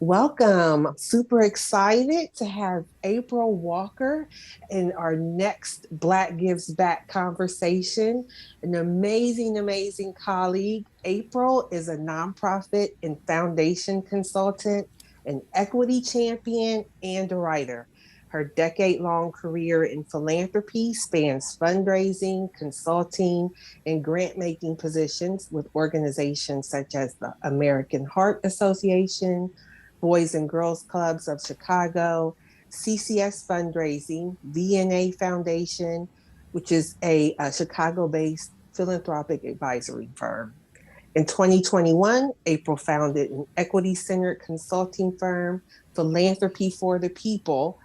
Welcome. I'm super excited to have April Walker in our next Black Gives Back conversation. An amazing, amazing colleague. April is a nonprofit and foundation consultant, an equity champion, and a writer. Her decade-long career in philanthropy spans fundraising, consulting, and grant-making positions with organizations such as the American Heart Association, Boys and Girls Clubs of Chicago, CCS Fundraising, VNA Foundation, which is a Chicago-based philanthropic advisory firm. In 2021, April founded an equity-centered consulting firm, Philanthropy for the People,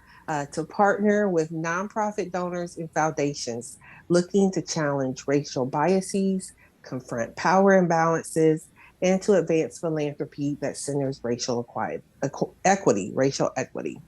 to partner with nonprofit donors and foundations looking to challenge racial biases, confront power imbalances, and to advance philanthropy that centers racial equity.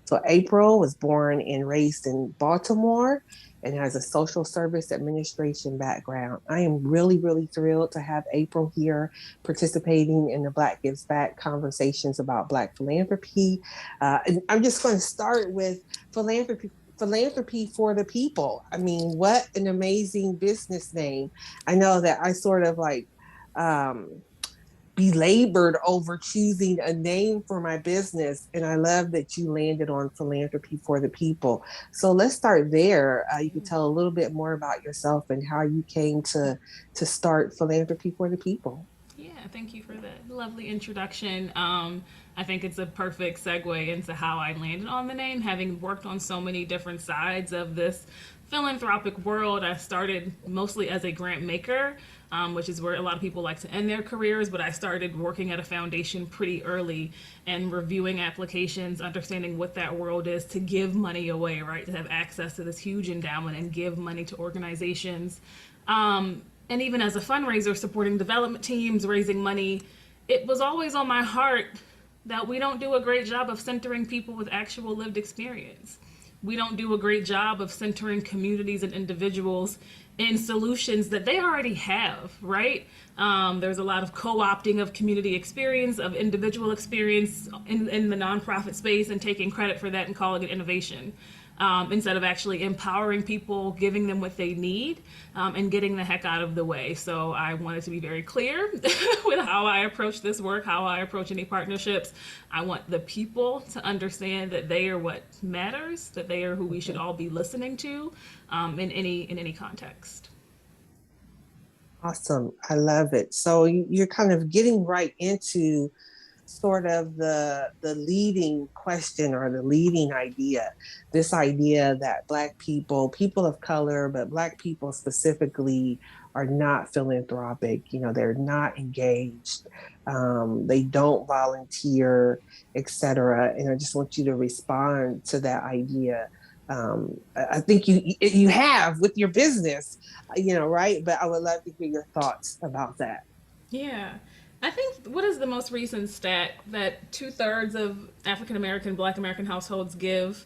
So April was born and raised in Baltimore and has a social service administration background. I am really, really thrilled to have April here participating in the Black Gives Back conversations about Black philanthropy. And I'm just going to start with philanthropy for the people. I mean, what an amazing business name. I know that I sort of um, belabored over choosing a name for my business. And I love that you landed on philanthropy for the people. So let's start there. You can tell a little bit more about yourself and how you came to start philanthropy for the people. Yeah, thank you for that lovely introduction. I think it's a perfect segue into how I landed on the name. Having worked on so many different sides of this philanthropic world, I started mostly as a grant maker, which is where a lot of people like to end their careers. But I started working at a foundation pretty early and reviewing applications, understanding what that world is to give money away, right? To have access to this huge endowment and give money to organizations. And even as a fundraiser, supporting development teams, raising money, it was always on my heart that we don't do a great job of centering people with actual lived experience. We don't do a great job of centering communities and individuals in solutions that they already have, right? There's a lot of co-opting of community experience, of individual experience in the nonprofit space and taking credit for that and calling it innovation. Instead of actually empowering people, giving them what they need, and getting the heck out of the way. So I wanted to be very clear with how I approach this work, how I approach any partnerships. I want the people to understand that they are what matters, that they are who we should all be listening to in any context. Awesome. I love it. So you're kind of getting right into sort of the leading question or the leading idea, this idea that Black people, people of color, but Black people specifically, are not philanthropic. They're not engaged. They don't volunteer, etc. And I just want you to respond to that idea. I think you have with your business, right? But I would love to hear your thoughts about that. Yeah. I think what is the most recent stat that 2/3 of African American, Black American households give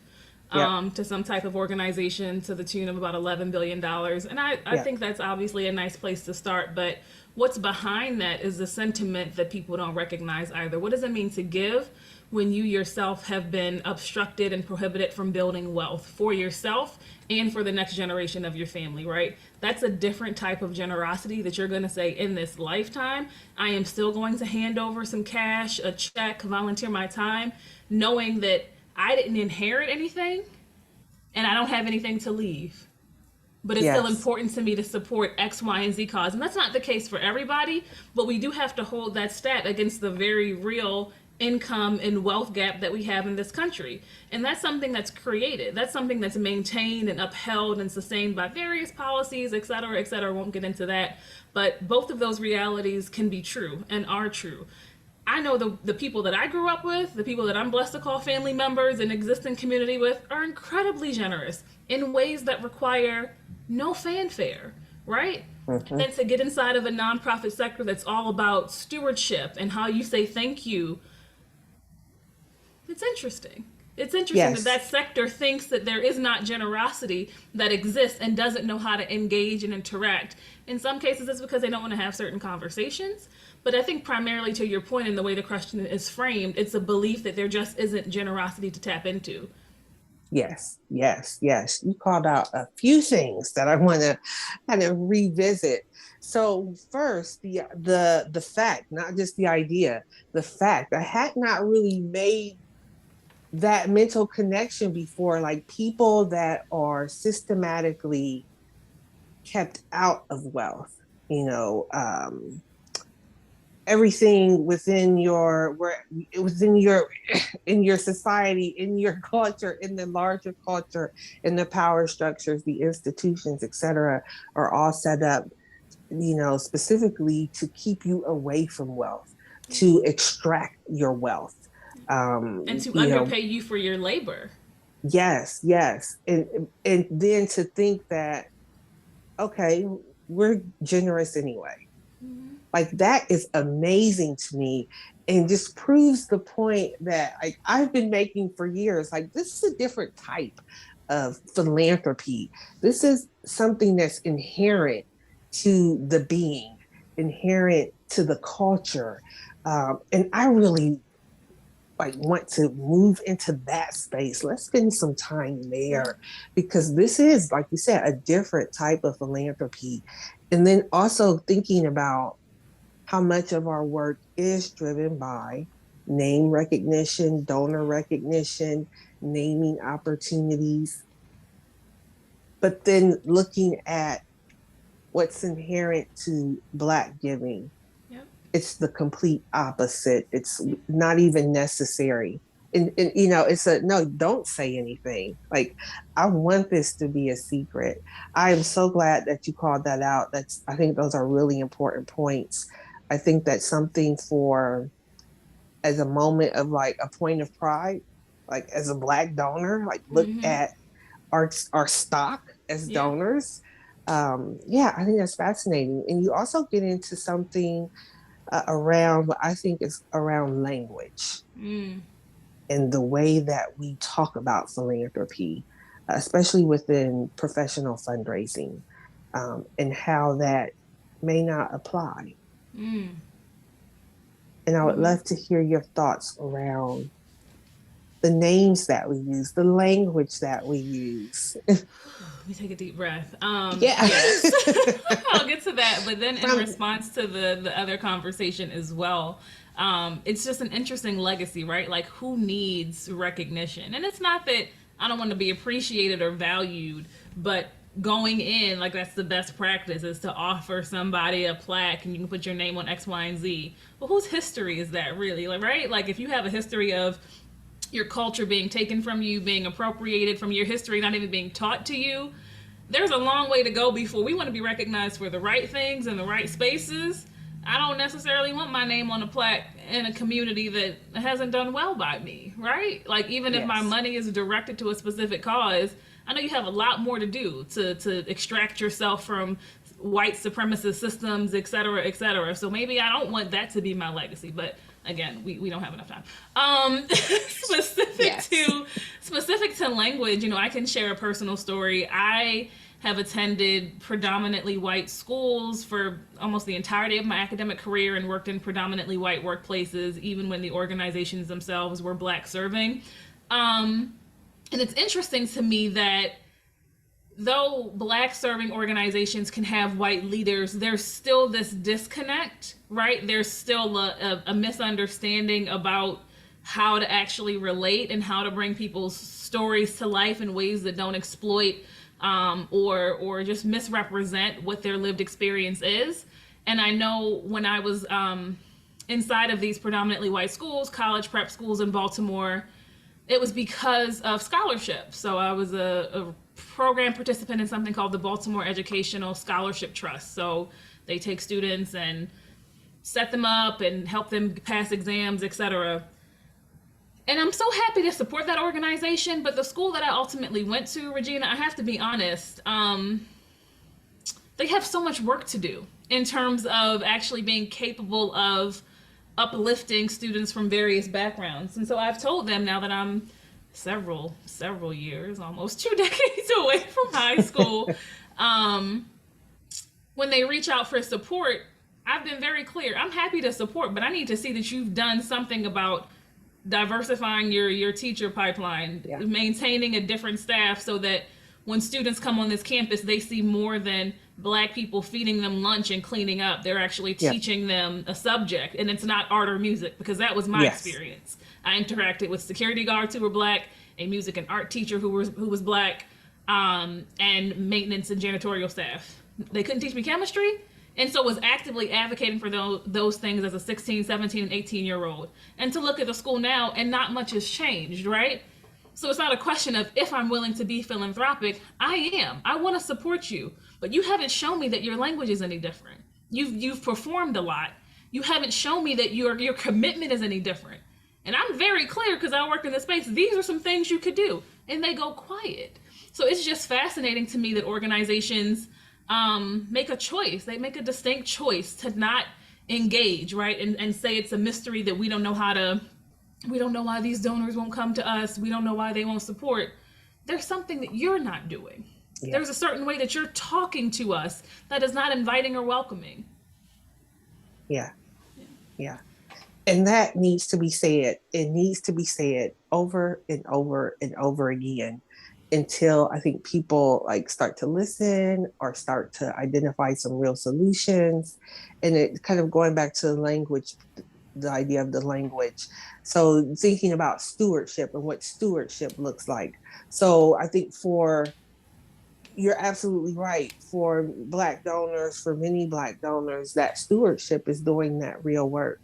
Yeah, to some type of organization to the tune of about $11 billion. And I yeah. think that's obviously a nice place to start. But what's behind that is the sentiment that people don't recognize either. What does it mean to give when you yourself have been obstructed and prohibited from building wealth for yourself and for the next generation of your family, right? That's a different type of generosity that you're going to say in this lifetime. I am still going to hand over some cash, a check, volunteer my time, knowing that I didn't inherit anything and I don't have anything to leave. But it's still Yes. important to me to support X, Y, and Z cause. And that's not the case for everybody, but we do have to hold that stat against the very real income and wealth gap that we have in this country. And that's something that's created. That's something that's maintained and upheld and sustained by various policies, et cetera, et cetera. I won't get into that. But both of those realities can be true and are true. I know the people that I grew up with, the people that I'm blessed to call family members and exist in community with, are incredibly generous in ways that require no fanfare, right? And Mm-hmm. then to get inside of a nonprofit sector that's all about stewardship and how you say thank you, it's interesting. It's interesting that Yes. that sector thinks that there is not generosity that exists and doesn't know how to engage and interact. In some cases, it's because they don't want to have certain conversations. But I think primarily to your point in the way the question is framed, it's a belief that there just isn't generosity to tap into. Yes, yes, yes. You called out a few things that I want to kind of revisit. So first, the fact, not just the idea, the fact. I had not really made that mental connection before, like people that are systematically kept out of wealth, you know, everything within your in your society, in your culture, in the larger culture, in the power structures, the institutions, etc., are all set up, you know, specifically to keep you away from wealth, to extract your wealth. And to You know, underpay you for your labor. yes, yes, and then to think that, okay, we're generous anyway. Like that is amazing to me, and just proves the point that I've been making for years. Like this is a different type of philanthropy. This is something that's inherent to the being, inherent to the culture. And I really like want to move into that space. Let's spend some time Yeah. there, because this is, like you said, a different type of philanthropy. And then also thinking about how much of our work is driven by name recognition, donor recognition, naming opportunities, but then looking at what's inherent to Black giving. Yep. It's the complete opposite. It's Yeah. not even necessary. And you know, it's a no, don't say anything. Like, I want this to be a secret. I am so glad that you called that out. I think those are really important points. I think that's something for, as a moment of like a point of pride, like as a Black donor, like look Mm-hmm. at our stock as Yeah. donors. Yeah, I think that's fascinating. And you also get into something around what I think is around language Mm. and the way that we talk about philanthropy, especially within professional fundraising, and how that may not apply. Mm. And I would Mm-hmm. love to hear your thoughts around the names that we use, the language that we use. Let me take a deep breath. Yeah. Yes, I'll get to that. But then, in From response to the other conversation as well, it's just an interesting legacy, right? Like, who needs recognition? And it's not that I don't want to be appreciated or valued, but going in, like, that's the best practice is to offer somebody a plaque and you can put your name on X, Y, and Z. Well, whose history is that really? Like, right? Like, if you have a history of your culture being taken from you, being appropriated from your history, not even being taught to you, there's a long way to go before we want to be recognized for the right things in the right spaces. I don't necessarily want my name on a plaque in a community that hasn't done well by me, right? Like, even if my yes, money is directed to a specific cause, I know you have a lot more to do to extract yourself from white supremacist systems, et cetera, et cetera. So maybe I don't want that to be my legacy, but again, we don't have enough time. Specific yes. to language, you know, I can share a personal story. I have attended predominantly white schools for almost the entirety of my academic career and worked in predominantly white workplaces, even when the organizations themselves were Black serving. And it's interesting to me that though Black serving organizations can have white leaders, there's still this disconnect, right? There's still a misunderstanding about how to actually relate and how to bring people's stories to life in ways that don't exploit or just misrepresent what their lived experience is. And I know when I was inside of these predominantly white schools, college prep schools in Baltimore, it was because of scholarship. So I was a program participant in something called the Baltimore Educational Scholarship Trust. So they take students and set them up and help them pass exams, etc. And I'm so happy to support that organization. But the school that I ultimately went to, Regina, I have to be honest, they have so much work to do in terms of actually being capable of uplifting students from various backgrounds. And so I've told them, now that I'm several years, almost 2 decades away from high school, when they reach out for support, I've been very clear. I'm happy to support, but I need to see that you've done something about diversifying your teacher pipeline, Yeah. maintaining a different staff so that when students come on this campus, they see more than Black people feeding them lunch and cleaning up. They're actually Yeah. teaching them a subject, and it's not art or music, because that was my Yes. experience. I interacted with security guards who were Black, a music and art teacher who was Black, and maintenance and janitorial staff. They couldn't teach me chemistry, and so was actively advocating for those things as a 16, 17, and 18-year-old. And to look at the school now, and not much has changed, right? So it's not a question of if I'm willing to be philanthropic. I am. I want to support you, but you haven't shown me that your language is any different. You've performed a lot. You haven't shown me that your commitment is any different. And I'm very clear, because I work in this space. These are some things you could do, and they go quiet. So it's just fascinating to me that organizations make a choice. They make a distinct choice to not engage, right? And say it's a mystery that we don't know why these donors won't come to us. We don't know why they won't support. There's something that you're not doing. Yeah. There's a certain way that you're talking to us that is not inviting or welcoming. Yeah. Yeah. And that needs to be said. It needs to be said over and over and over again, until I think people like start to listen or start to identify some real solutions. And it kind of going back to the language, the idea of the language. So thinking about stewardship and what stewardship looks like. So I think you're absolutely right. For Black donors, for many Black donors, that stewardship is doing that real work.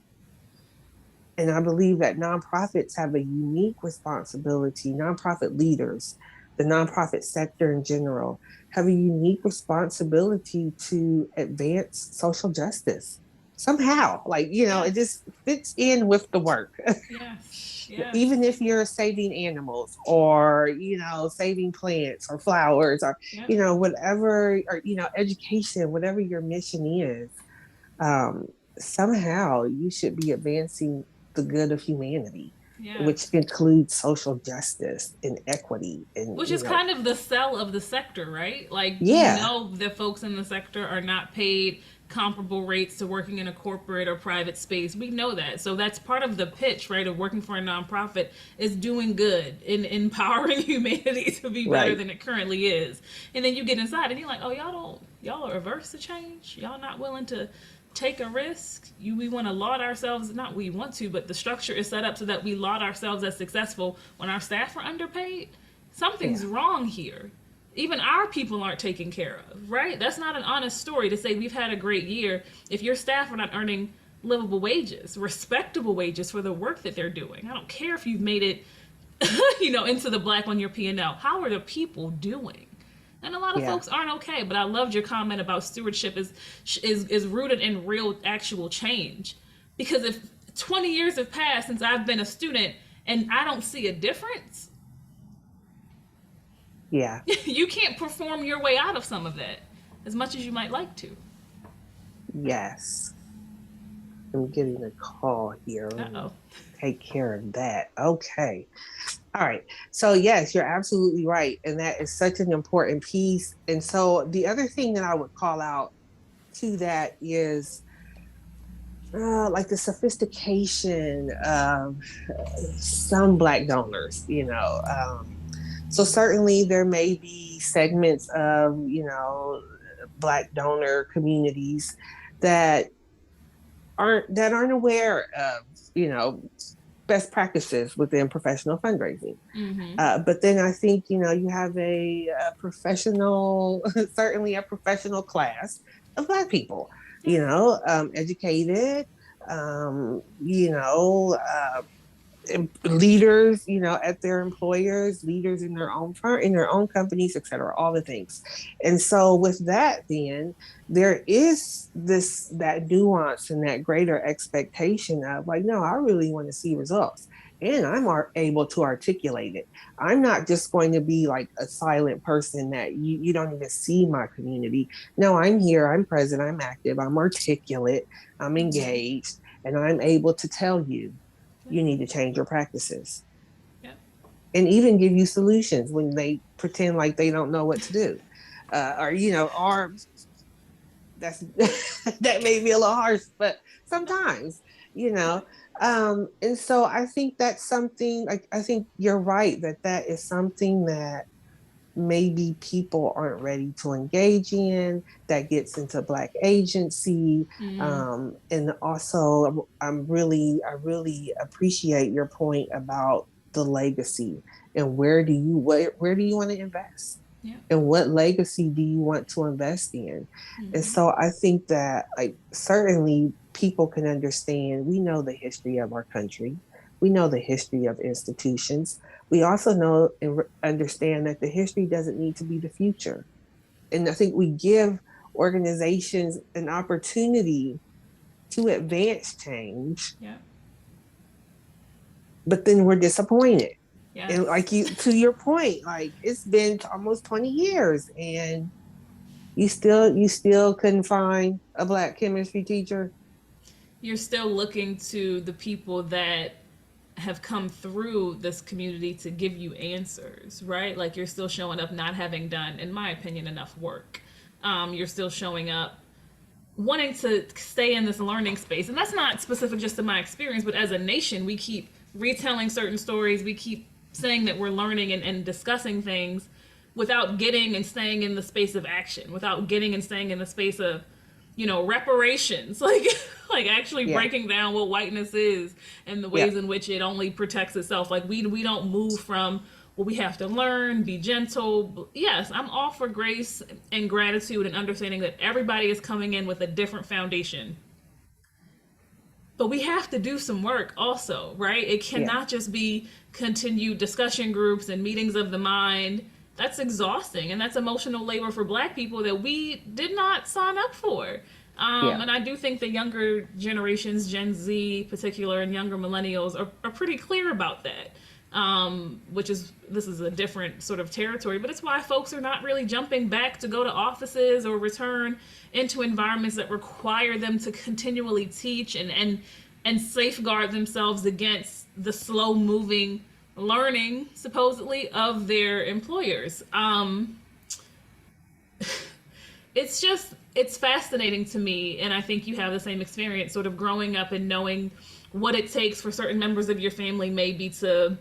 And I believe that nonprofits have a unique responsibility, nonprofit leaders, the nonprofit sector in general, have a unique responsibility to advance social justice somehow. Like, it just fits in with the work. Yes. Yes. Even if you're saving animals or, saving plants or flowers or, whatever, or, education, whatever your mission is, somehow you should be advancing the good of humanity. Yeah. Which includes social justice and equity. Which is kind of the sell of the sector, right? Like, that folks in the sector are not paid comparable rates to working in a corporate or private space. We know that. So that's part of the pitch, right, of working for a nonprofit, is doing good and empowering humanity to be better than it currently is. And then you get inside and you're like, oh, y'all are averse to change? Y'all not willing to take a risk? We want to laud ourselves, not we want to, but the structure is set up so that we laud ourselves as successful when our staff are underpaid. Something's wrong here. Even our people aren't taken care of, right? That's not an honest story to say we've had a great year if your staff are not earning livable wages, respectable wages for the work that they're doing. I don't care if you've made it into the black on your P&L. How are the people doing? And a lot of folks aren't okay, but I loved your comment about stewardship is rooted in real, actual change. Because if 20 years have passed since I've been a student and I don't see a difference, you can't perform your way out of some of that as much as you might like to. Yes. I'm getting a call here. Uh-oh. Take care of that. Okay. All right. So yes, you're absolutely right. And that is such an important piece. And so the other thing that I would call out to that is like the sophistication of some Black donors, so certainly there may be segments of, Black donor communities that aren't aware of, best practices within professional fundraising. Mm-hmm. But then I think, you have a professional, certainly a professional class of Black people, educated, leaders, at their employers, leaders in their own firm, in their own companies, et cetera, all the things. And so with that, then there is that nuance and that greater expectation of like, no, I really want to see results. And I'm able to articulate it. I'm not just going to be like a silent person that you don't even see my community. No, I'm here, I'm present, I'm active, I'm articulate, I'm engaged, and I'm able to tell you, you need to change your practices. Yep. And even give you solutions when they pretend like they don't know what to do. Or that's that may be a little harsh, but sometimes, you know. And so I think that's something, like, I think you're right that that is something that maybe people aren't ready to engage in, that gets into Black agency. Mm-hmm. And also I really appreciate your point about the legacy, and where do you want to invest, Yeah. and what legacy do you want to invest in. And Mm-hmm. so I think that, like, certainly people can understand, we know the history of our country, we know the history of institutions, we also know and understand that the history doesn't need to be the future. And I think we give organizations an opportunity to advance change, Yeah. but then we're disappointed. And Yes. like, you, to your point, like, it's been almost 20 years and you still couldn't find a Black chemistry teacher. You're still looking to the people that have come through this community to give you answers, right? Like you're still showing up not having done, in my opinion, enough work. You're still showing up wanting to stay in this learning space. And that's not specific just to my experience, but as a nation, we keep retelling certain stories. We keep saying that we're learning and discussing things without getting and staying in the space of action, without getting and staying in the space of, reparations, like actually Yeah. breaking down what whiteness is and the Yeah. ways in which it only protects itself. Like we don't move from, well, we have to learn, be gentle. Yes, I'm all for grace and gratitude and understanding that everybody is coming in with a different foundation. But we have to do some work also, right? It Yeah. cannot just be continued discussion groups and meetings of the mind. That's exhausting, and that's emotional labor for Black people that we did not sign up for. Yeah. And I do think the younger generations, Gen Z particular, and younger millennials are pretty clear about that. Which is, this is a different sort of territory, but it's why folks are not really jumping back to go to offices or return into environments that require them to continually teach and safeguard themselves against the slow moving learning supposedly of their employers. It's fascinating to me, and I think you have the same experience, sort of growing up and knowing what it takes for certain members of your family maybe to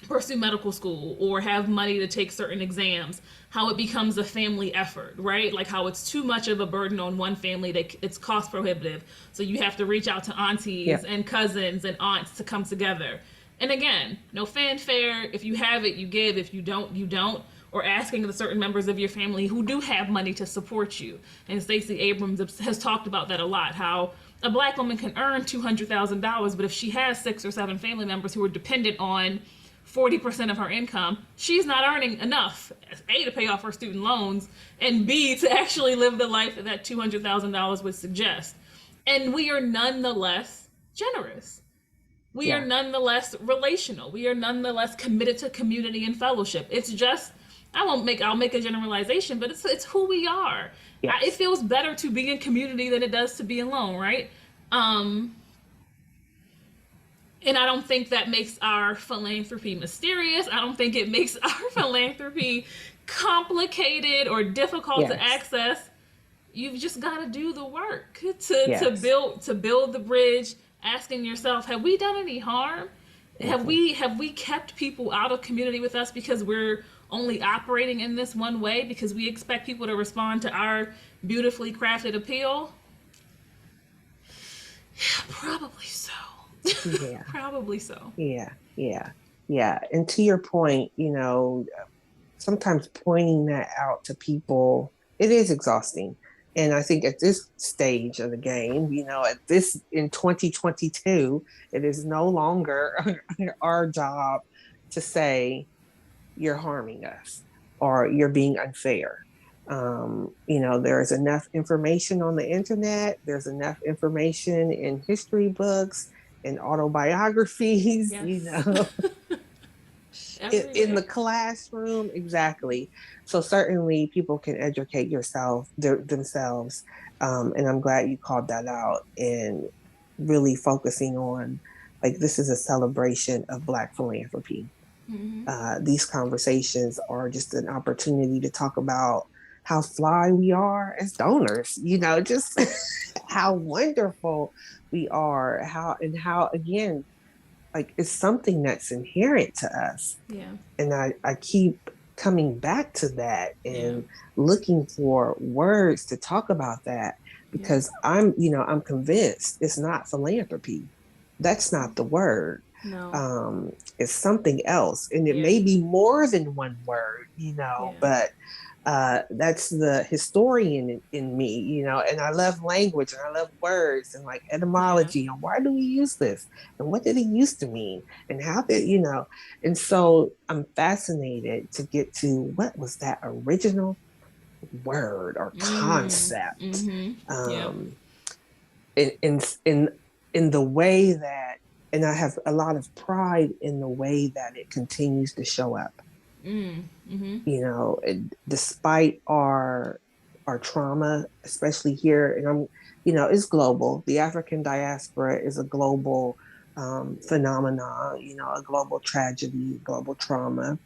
pursue medical school or have money to take certain exams, how it becomes a family effort, right? Like how it's too much of a burden on one family that it's cost prohibitive. So you have to reach out to Yeah. aunties and cousins and aunts to come together. And again, no fanfare. If you have it, you give. If you don't, you don't. Or asking the certain members of your family who do have money to support you. And Stacey Abrams has talked about that a lot, how a Black woman can earn $200,000, but if she has 6 or 7 family members who are dependent on 40% of her income, she's not earning enough, A, to pay off her student loans, and B, to actually live the life that that $200,000 would suggest. And we are nonetheless generous. We are Yeah. nonetheless relational. We are nonetheless committed to community and fellowship. It's just, I'll make a generalization, but it's who we are. It Yes. feels better to be in community than it does to be alone, right? Um, and I don't think that makes our philanthropy mysterious. I don't think it makes our philanthropy complicated or difficult to Yes. access. You've just got to do the work to Yes. build the bridge, asking yourself, have we done any harm? Mm-hmm. Have we kept people out of community with us because we're only operating in this one way because we expect people to respond to our beautifully crafted appeal? Probably so. Yeah. Probably so. Yeah. Yeah. Yeah. And to your point, sometimes pointing that out to people, it is exhausting. And I think at this stage of the game, at this in 2022, it is no longer our job to say you're harming us or you're being unfair. There's enough information on the internet, there's enough information in history books and autobiographies, Yes. in the Everywhere. classroom. Exactly. So certainly people can educate themselves. And I'm glad you called that out, and really focusing on, like, this is a celebration of Black philanthropy. Mm-hmm. These conversations are just an opportunity to talk about how fly we are as donors, just how wonderful we are, how again, like it's something that's inherent to us. Yeah. And I keep coming back to that Yeah. and looking for words to talk about that Yeah. because I'm convinced it's not philanthropy. That's not the word. No. It's something else. And it Yeah. may be more than one word, Yeah. but that's the historian in me, and I love language and I love words and like Yeah. etymology and why do we use this and what did it used to mean and how did. And so I'm fascinated to get to what was that original word or concept, Mm-hmm. Yeah. um, in in in in the way that, and I have a lot of pride in the way that it continues to show up, Mm-hmm. despite our trauma, especially here, and it's global. The African diaspora is a global phenomenon, a global tragedy, global trauma,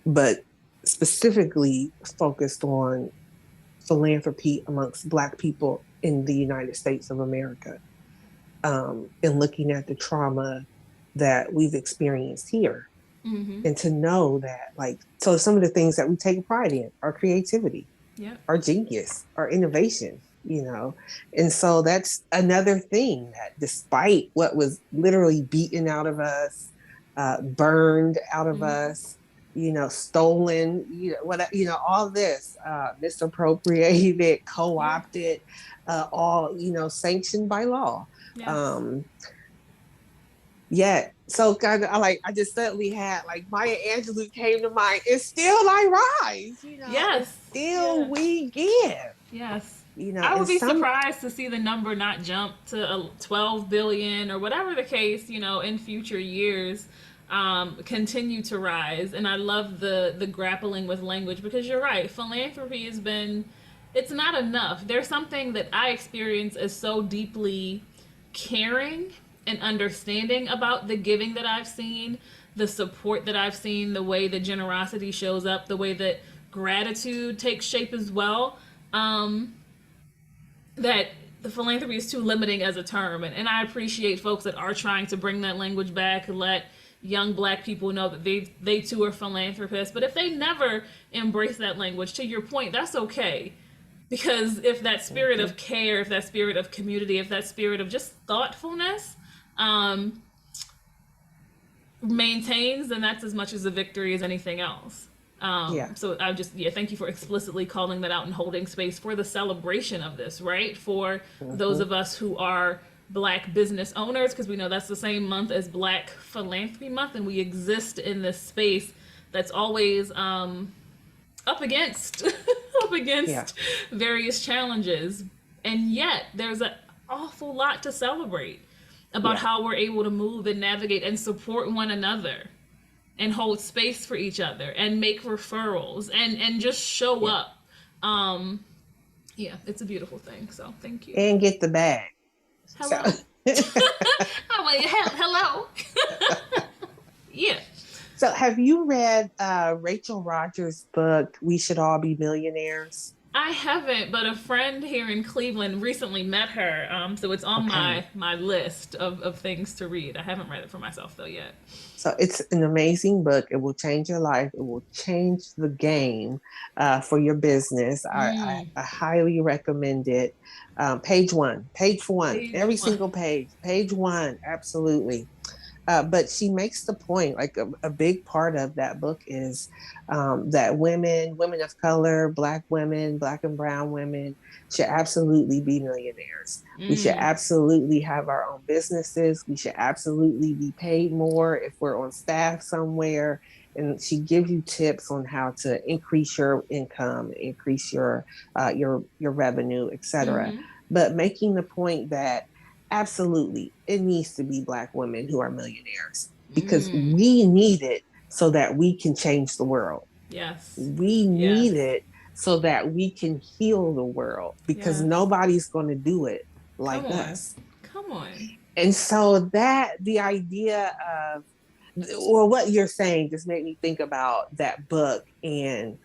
but specifically focused on philanthropy amongst Black people in the United States of America, and looking at the trauma that we've experienced here. Mm-hmm. And to know that, like, so some of the things that we take pride in, our creativity, Yep. our genius, our innovation. And so that's another thing that despite what was literally beaten out of us, burned out of Mm-hmm. us, stolen, all this, misappropriated, Yeah. co-opted, all, sanctioned by law. Yes. Um, Yet, so kind of I just suddenly had like Maya Angelou came to mind. It's still I rise, it's Yes. still Yeah. we give, Yes. I and would be some, surprised to see the number not jump to 12 billion or whatever the case, in future years, continue to rise. And I love the grappling with language because you're right. Philanthropy has been, it's not enough. There's something that I experience as so deeply caring and understanding about the giving that I've seen, the support that I've seen, the way that generosity shows up, the way that gratitude takes shape as well. That the philanthropy is too limiting as a term, and I appreciate folks that are trying to bring that language back and let young Black people know that they too are philanthropists. But if they never embrace that language, to your point, that's okay. Because if that spirit mhm, of care, if that spirit of community, if that spirit of just thoughtfulness um, maintains, then that's as much as a victory as anything else. yeah, So I just, yeah, thank you for explicitly calling that out and holding space for the celebration of this, right? For those mhm, of us who are Black business owners, because we know that's the same month as Black Philanthropy Month, and we exist in this space that's always up against up yeah, against various challenges, and yet there's an awful lot to celebrate about yeah, how we're able to move and navigate and support one another and hold space for each other and make referrals and just show yeah, up. Yeah, it's a beautiful thing, so thank you. and get the bag. So, Hello. Oh, well, hello. Yeah. so have you read Rachel Rogers' book "We Should All Be Millionaires"? I haven't, but a friend here in Cleveland recently met her, so it's on Okay. my list of things to read. I haven't read it for myself though yet. So it's an amazing book. It will change your life. It will change the game for your business. Mm, I highly recommend it. Page one, page every one. single page one, absolutely. But she makes the point, like a big part of that book is that women of color, Black and brown women should absolutely be millionaires. We should Mm, absolutely have our own businesses. We should absolutely be paid more if we're on staff somewhere. And she gives you tips on how to increase your income, increase your revenue, etc. mm-hmm. But making the point that absolutely it needs to be Black women who are millionaires because Mm, we need it so that we can change the world. yes. We need Yes. it so that we can heal the world because Yes. nobody's going to do it Come like on. us. Come on. And so that the idea of, or what you're saying just made me think about that book and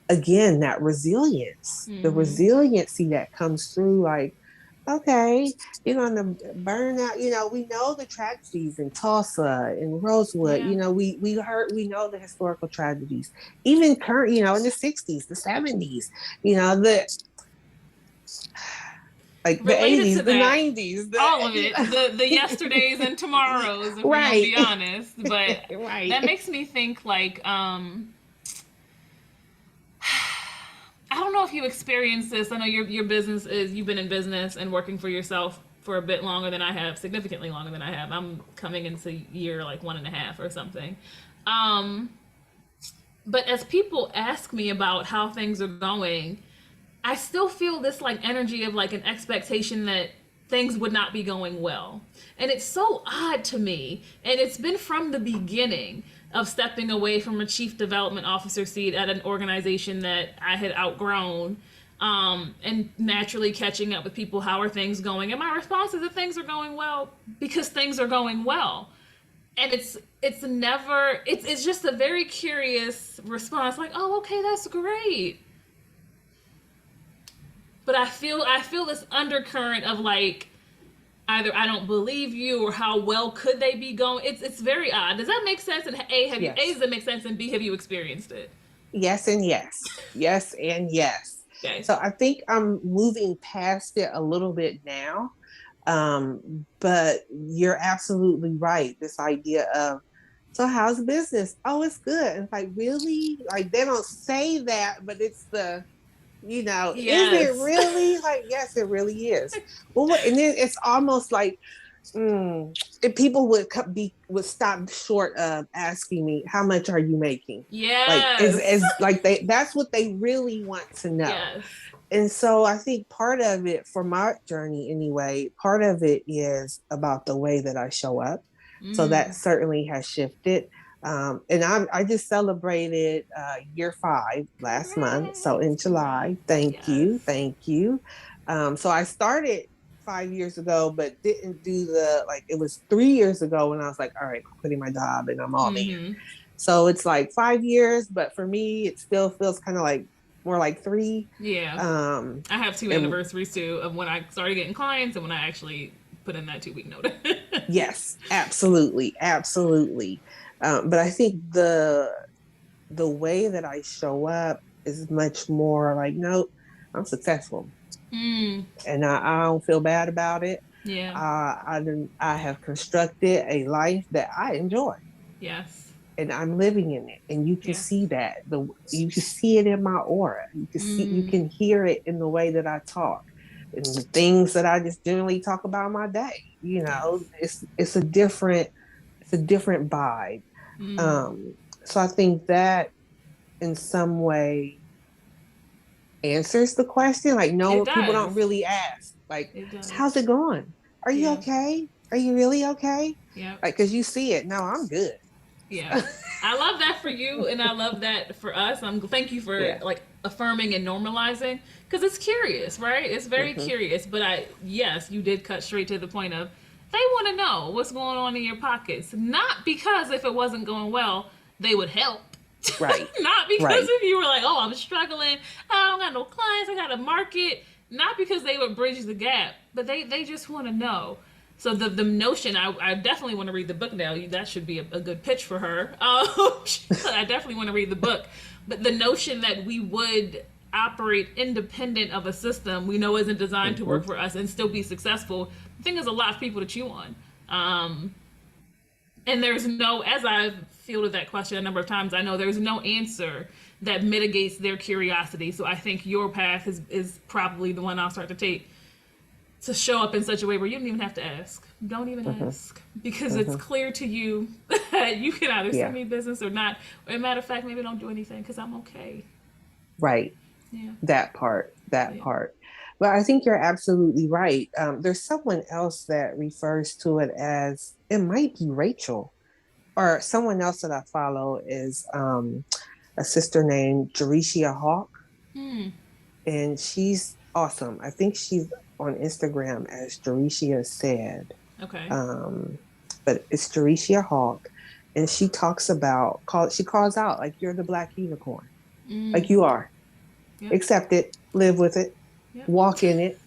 again, that resilience, the resiliency that comes through, like, okay, you're going to burn out. We know the tragedies in Tulsa and Rosewood. Yeah. We know the historical tragedies, even current, in the 60s, the 70s, the like the Related to 80s, the that, 90s, all of it, the yesterdays and tomorrows, if we're gonna right, be honest. But that right. makes me think like I don't know if you experienced this. I know your business is, you've been in business and working for yourself for a bit longer than I have, significantly longer than I have. I'm coming into year like 1.5 or something. Um, but as people ask me about how things are going, I still feel this like energy of like an expectation that things would not be going well. And it's so odd to me. And it's been from the beginning of stepping away from a chief development officer seat at an organization that I had outgrown, and naturally catching up with people. How are things going? And my response is that things are going well because things are going well. And it's just a very curious response, like, oh, okay, that's great. But I feel this undercurrent of like, either I don't believe you, or how well could they be going. It's very odd. Does that make sense? And does Yes. that make sense? And B, have you experienced it? Yes and yes. Yes and yes. Okay. So I think I'm moving past it a little bit now. But you're absolutely right. This idea of, so how's business? Oh, it's good. And it's like, really? Like, they don't say that, but it's is it Yes. really? Like, yes, it really is. Well, and then it's almost like, if people would stop short of asking me, how much are you making? Like, Yes. is like that's what they really want to know. Yes. And so I think part of it, for my journey anyway, part of it is about the way that I show up. So that Mm. certainly has shifted. And I just celebrated year 5 last month. So in Congrats. July, Congrats. thank Yes. you. Thank you. So I started 5 years ago, but didn't do like, it was 3 years ago when I was like, all right, I'm quitting my job and I'm all in. Mm-hmm. So it's like 5 years, but for me, it still feels kind of like more like 3. Yeah. Um, I have two and anniversaries too, of when I started getting clients and when I actually put in that 2 week notice. yes, absolutely, absolutely. But I think the way that I show up is much more like, no, I'm successful, Mm. and I don't feel bad about it. Yeah. I have constructed a life that I enjoy, Yes. and I'm living in it, and you can Yeah. see that. You can see it in my aura. You Mm. can hear it in the way that I talk, and the things that I just generally talk about my day. Yes. It's a different vibe. Mm. So I think that in some way answers the question. Like, It no, people does. don't really ask, like, It so does. how's it going? Are you Yeah. okay? Are you really okay? Yep. Like, because you see it. No, I'm good. Yeah. I love that for you, and I love that for us. Thank you for Yeah. like affirming and normalizing, because it's curious, right? It's very Mm-hmm. curious. But yes, you did cut straight to the point of, they want to know what's going on in your pockets, not because if it wasn't going well, they would help. Right. Not because Right. if you were like, oh, I'm struggling, I don't got no clients, I got a market. Not because they would bridge the gap, but they just want to know. So the notion, I definitely want to read the book now. That should be a good pitch for her. I definitely want to read the book. But the notion that we would operate independent of a system we know isn't designed to Mm-hmm. work for us and still be successful, I think there's a lot of people to chew on. And there's no, as I've fielded that question a number of times, I know there's no answer that mitigates their curiosity. So I think your path is probably the one I'll start to take, to show up in such a way where you don't even have to ask. Don't even Mm-hmm. ask. Because it's Mm-hmm. clear to you that you can either send Yeah. me business or not. Or, as a matter of fact, maybe don't do anything because I'm okay. Right. Yeah. That part. That Yeah. part. But I think you're absolutely right. There's someone else that refers to it as, it might be Rachel, or someone else that I follow is a sister named Jericia Hawk, Hmm. and she's awesome. I think she's on Instagram as Jericia said, Okay. um, but it's Jericia Hawk, and she talks about she calls out, like, you're the black unicorn, Mm. like you are. Yep. accept it, live with it, Yep. walk in it.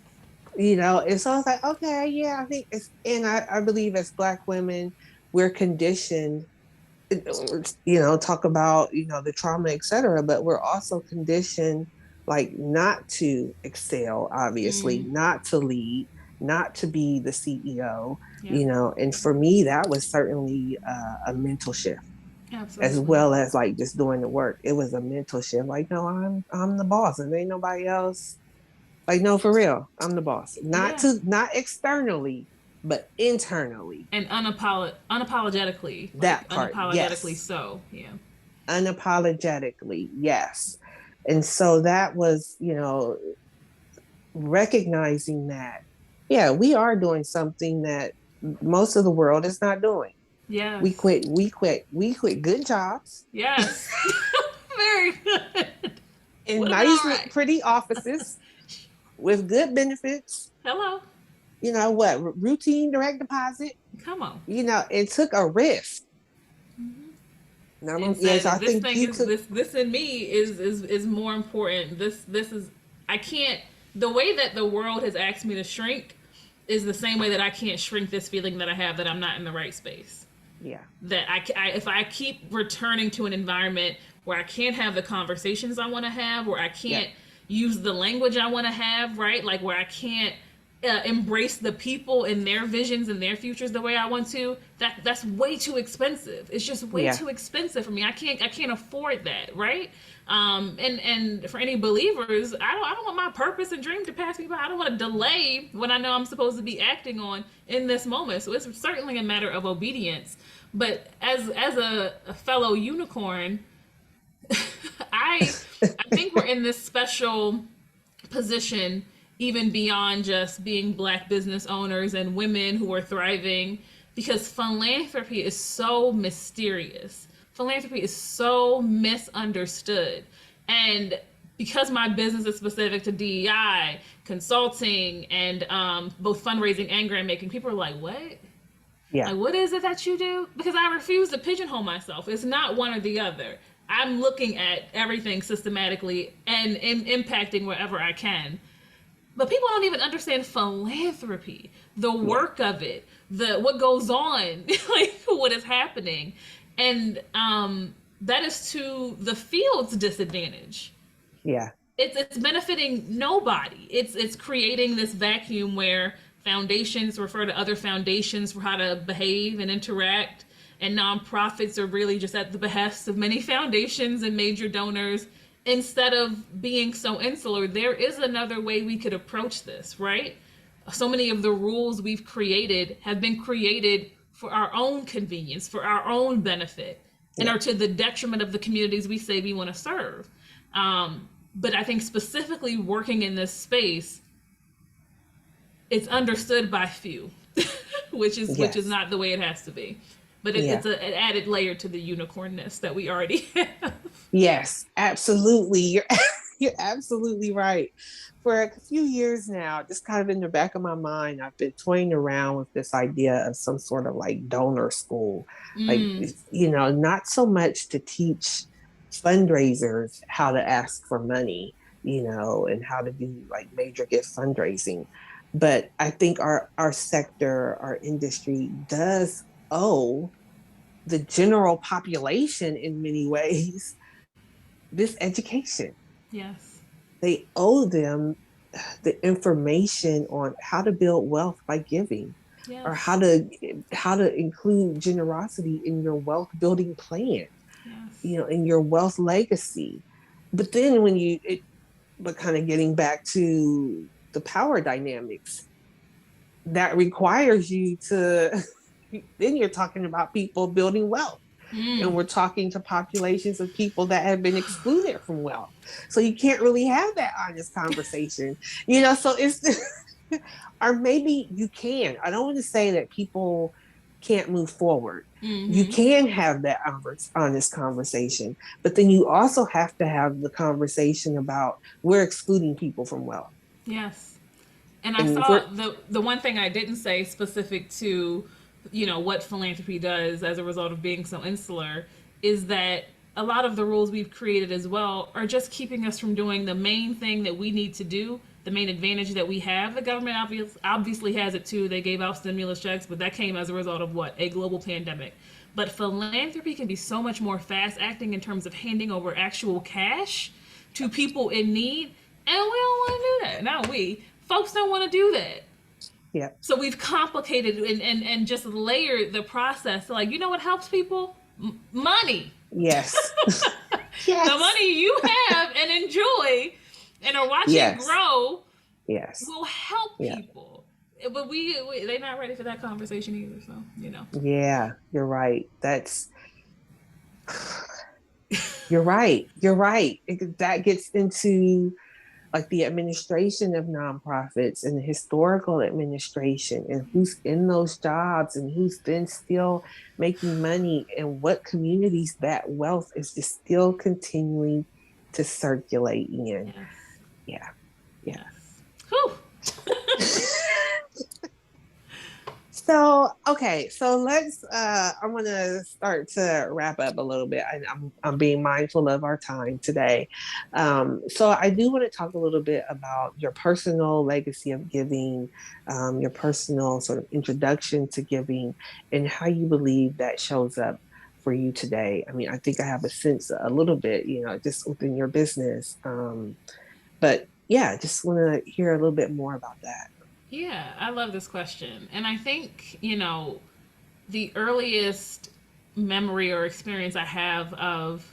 And so I was like, okay, yeah, I think and I believe as Black women, we're conditioned, talk about, the trauma, et cetera, but we're also conditioned like not to excel, obviously, not to lead, not to be the CEO, Yep. and for me, that was certainly a mental shift as Absolutely. well as like just doing the work. It was a mental shift. Like, no, I'm the boss and ain't nobody else. Like, no, for real, I'm the boss. Yeah. Not externally, but internally. And unapologetically, like That part, unapologetically yes. so. Yeah. Unapologetically, yes. And so that was, recognizing that, yeah, we are doing something that most of the world is not doing. We Yes. quit, we quit, we quit good jobs Yes. Very good. Would in have been all nice, right. pretty offices with good benefits. Hello. You know what? Routine direct deposit. Come on. It took a risk. And Yes, said I this think thing you is took. this in me is more important. This is I can't the way that the world has asked me to shrink is the same way that I can't shrink this feeling that I have that I'm not in the right space. Yeah, That if I keep returning to an environment where I can't have the conversations I want to have, where I yeah, can't use the language I want to have, right? Like where I can't embrace the people and their visions and their futures the way I want to. That's way too expensive. It's just way yeah, too expensive for me. I can't afford that, right? And for any believers, I don't want my purpose and dream to pass me by. I don't want to delay when I know I'm supposed to be acting on in this moment. So it's certainly a matter of obedience. But as a fellow unicorn, I think we're in this special position even beyond just being Black business owners and women who are thriving because philanthropy is so mysterious. Philanthropy is so misunderstood. And because my business is specific to DEI, consulting, and both fundraising and grant making, people are like, what? yeah, Like, what is it that you do? Because I refuse to pigeonhole myself. It's not one or the other. I'm looking at everything systematically and impacting wherever I can. But people don't even understand philanthropy, the yeah, work of it, the what goes on, like what is happening, and that is to the field's disadvantage. yeah, It's benefiting nobody. It's creating this vacuum where foundations refer to other foundations for how to behave and interact, and nonprofits are really just at the behest of many foundations and major donors. Instead of being so insular, there is another way we could approach this, right? So many of the rules we've created have been created for our own convenience, for our own benefit, and yeah, are to the detriment of the communities we say we want to serve. But I think specifically working in this space, it's understood by few, which is yes, not the way it has to be. But yeah. it's an added layer to the unicornness that we already have. Yes, absolutely. You're you're absolutely right. For a few years now, just kind of in the back of my mind, I've been toying around with this idea of some sort of like donor school. Like, Mm, not so much to teach fundraisers how to ask for money, and how to do like major gift fundraising. But I think our sector, our industry does owe the general population in many ways this education. yes. They owe them the information on how to build wealth by giving, or how Yes. to how to include generosity in your wealth building plan, Yes. in your wealth legacy. But then but kind of getting back to the power dynamics, that requires you to then you're talking about people building wealth, Mm. and we're talking to populations of people that have been excluded from wealth. So you can't really have that honest conversation, So it's, or maybe you can. I don't want to say that people can't move forward. You Mm-hmm. can have that honest conversation, but then you also have to have the conversation about we're excluding people from wealth. Yes. And I And saw we're, the one thing I didn't say specific to, what philanthropy does as a result of being so insular is that a lot of the rules we've created as well are just keeping us from doing the main thing that we need to do, the main advantage that we have. The government obviously has it too. They gave out stimulus checks, but that came as a result of what? A global pandemic. But philanthropy can be so much more fast acting in terms of handing over actual cash to people in need. And we don't want to do that. Not we. Folks don't want to do that. Yeah. So we've complicated and just layered the process. Like, you know what helps people? Money. Yes. Yes. The money you have and enjoy and are watching grow will help people. But they're not ready for that conversation either. So, you know. Yeah, you're right. You're right. You're right. That gets into like the administration of nonprofits and the historical administration and who's in those jobs and who's then still making money and what communities that wealth is just still continuing to circulate in. Yes. Yeah. Whew. So, okay, so let's, I'm going to start to wrap up a little bit. I'm being mindful of our time today. So I do want to talk a little bit about your personal legacy of giving, your personal sort of introduction to giving and how you believe that shows up for you today. I mean, I think I have a sense a little bit, you know, just within your business. But yeah, just want to hear a little bit more about that. Yeah, I love this question. And I think, you know, the earliest memory or experience I have of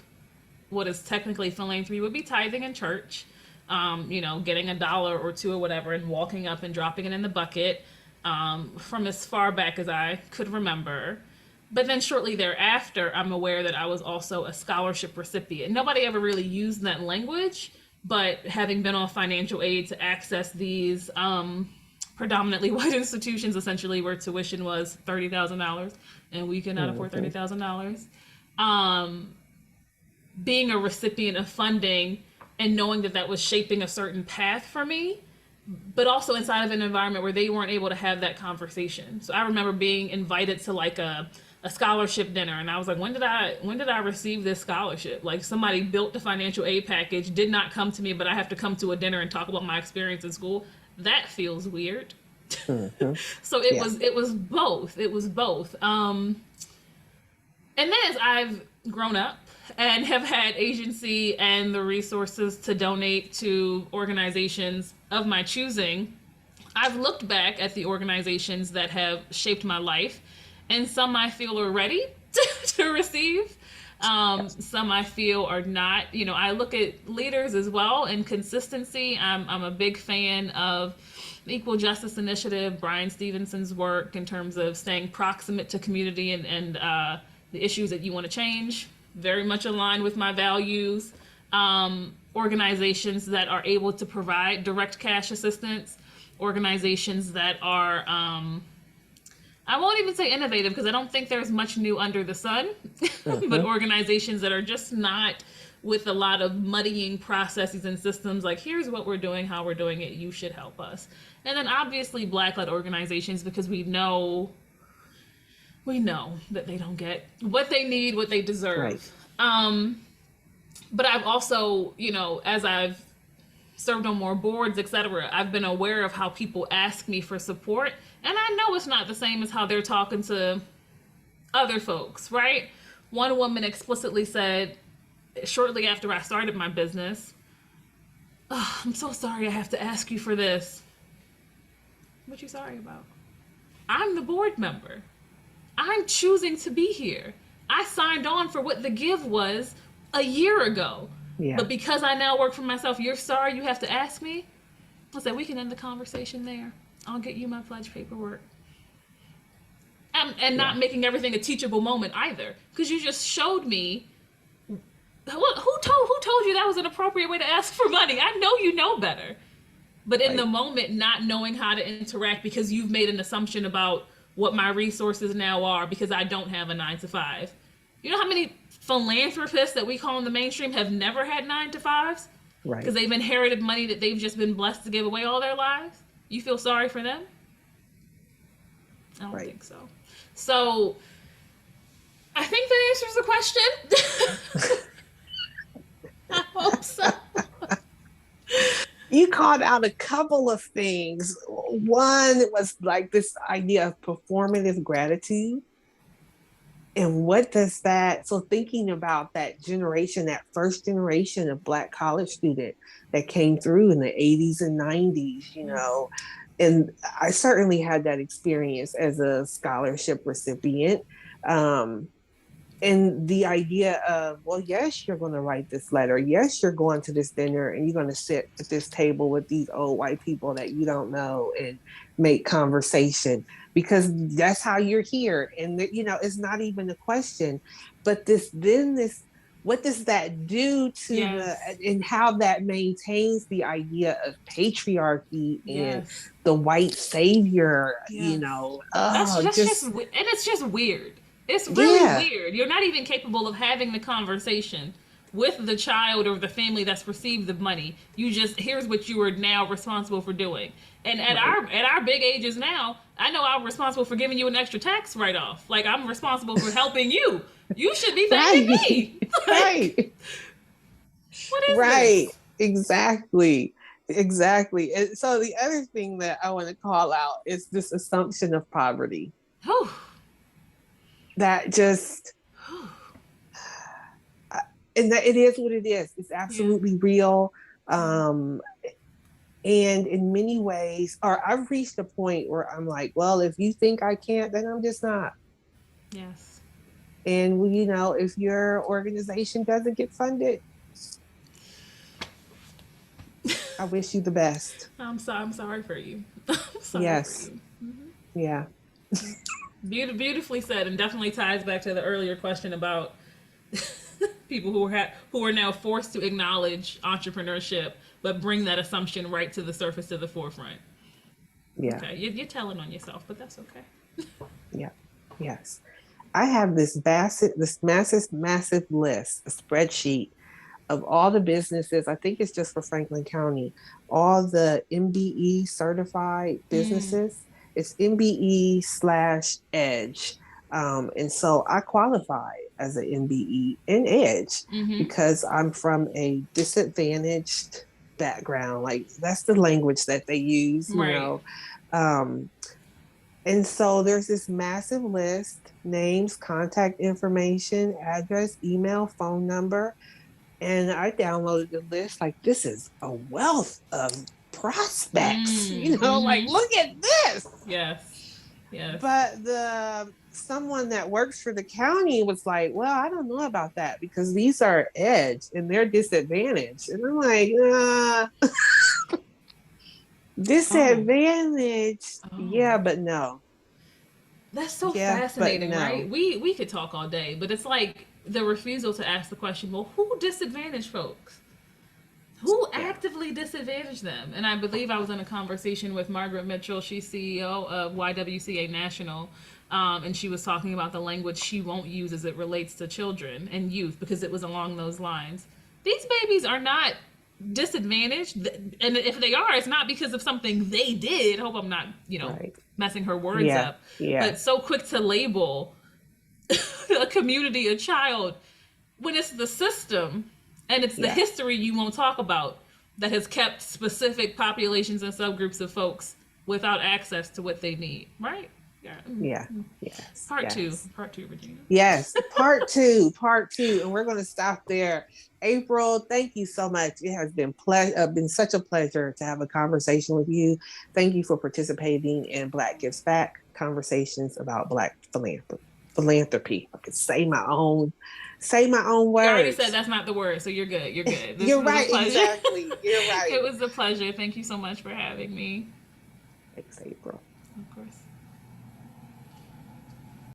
what is technically philanthropy would be tithing in church. You know, getting $1 or $2 or whatever and walking up and dropping it in the bucket from as far back as I could remember. But then shortly thereafter, I'm aware that I was also a scholarship recipient. Nobody ever really used that language, but having been on financial aid to access these predominantly white institutions, essentially, where tuition was $30,000 and we cannot afford $30,000. Being a recipient of funding and knowing that that was shaping a certain path for me, but also inside of an environment where they weren't able to have that conversation. So I remember being invited to like a scholarship dinner, and I was like, when did I receive this scholarship? Like, somebody built the financial aid package, did not come to me, but I have to come to a dinner and talk about my experience in school. That feels weird. So it was both. It was both. And then as I've grown up and have had agency and the resources to donate to organizations of my choosing, I've looked back at the organizations that have shaped my life, and some I feel are ready to receive. Some I feel are not. You know, I look at leaders as well and consistency. I'm a big fan of the Equal Justice Initiative, Brian Stevenson's work in terms of staying proximate to community and the issues that you want to change. Very much aligned with my values. Organizations that are able to provide direct cash assistance. Organizations that are I won't even say innovative because I don't think there's much new under the sun, but organizations that are just not with a lot of muddying processes and systems like, here's what we're doing, how we're doing it, you should help us. And then obviously Black-led organizations, because we know that they don't get what they need, what they deserve. Right. But I've also, you know, as I've served on more boards, etc., I've been aware of how people ask me for support, and I know it's not the same as how they're talking to other folks, right? One woman explicitly said, shortly after I started my business, oh, I'm so sorry I have to ask you for this. What you sorry about? I'm the board member. I'm choosing to be here. I signed on for what the give was a year ago. Yeah. But because I now work for myself, you're sorry you have to ask me? I said, we can end the conversation there. I'll get you my pledge paperwork. And not making everything a teachable moment either. Because you just showed me, who told you that was an appropriate way to ask for money? I know you know better. But in the moment, not knowing how to interact because you've made an assumption about what my resources now are because I don't have a 9-to-5. You know how many philanthropists that we call in the mainstream have never had 9-to-5s? Right. Because they've inherited money that they've just been blessed to give away all their lives? You feel sorry for them? I don't think so. So, I think that answers the question. called out a couple of things. One was like this idea of performative gratitude. And what does that, so thinking about that generation, that first generation of Black college student that came through in the 80s and 90s, Yes. and I certainly had that experience as a scholarship recipient. Um, and the idea of, well, yes, you're going to write this letter, yes, you're going to this dinner, and you're going to sit at this table with these old white people that you don't know and make conversation, because that's how you're here. And it's not even a question. But this, what does that do to the, Yes. and how that maintains the idea of patriarchy and Yes. the white savior, Yes. That's just just, and it's just weird. It's really yeah, weird. You're not even capable of having the conversation with the child or the family that's received the money. You just, here's what you are now responsible for doing. And right. at our big ages now, I know I'm responsible for giving you an extra tax write off. Like, I'm responsible for helping you. You should be thanking Right. me. Like, Right. what is Right. this? Exactly. Exactly. And so the other thing that I want to call out is this assumption of poverty Whew. that just, and that it is what it is. It's Yeah. absolutely real. Yeah. Um, and in many ways, or I've reached a point where I'm like, well, if you think I can't, then I'm just not. Yes. And if your organization doesn't get funded, I wish you the best. I'm sorry for you. I'm sorry for Yes. you. Yeah. Beautifully said, and definitely ties back to the earlier question about people who are now forced to acknowledge entrepreneurship, but bring that assumption right to the surface, to the forefront. Yeah. Okay, you're telling on yourself, but that's okay. Yeah. Yes. I have this massive list, a spreadsheet of all the businesses. I think it's just for Franklin County, all the MBE certified Mm, businesses. It's MBE slash Edge. And so I qualify as an MBE in Edge mm-hmm. because I'm from a disadvantaged background. Like that's the language that they use. Right. Um, and so there's this massive list: names, contact information, address, email, phone number. And I downloaded the list. Like, this is a wealth of prospects, like, Mm-hmm. look at this. Yes. Yes. But the someone that works for the county was like, well, I don't know about that because these are edge and they're disadvantaged. And I'm like, Oh. disadvantaged. Oh. Yeah, but no. That's so Yeah, but fascinating, right? no. We could talk all day, but it's like the refusal to ask the question, well, who disadvantaged folks? Who Yeah. actively disadvantaged them? And I believe I was in a conversation with Margaret Mitchell. She's CEO of YWCA National. And she was talking about the language she won't use as it relates to children and youth because it was along those lines. These babies are not disadvantaged. And if they are, it's not because of something they did. I hope I'm not, Right. messing her words Yeah. up. Yeah. But so quick to label a community a child when it's the system and it's the Yeah. history you won't talk about that has kept specific populations and subgroups of folks without access to what they need, right? Yeah. Yeah. Yes. Part two. Yes. Part two, Regina. Yes, part two, and we're going to stop there. April, thank you so much. It has been such a pleasure to have a conversation with you. Thank you for participating in Black Gives Back conversations about Black philanthropy. I could say my own You already said words. that's not the word, so you're good. You're good. This You're was a right, pleasure. exactly. You're right. It was a pleasure. Thank you so much for having me. Thanks, April.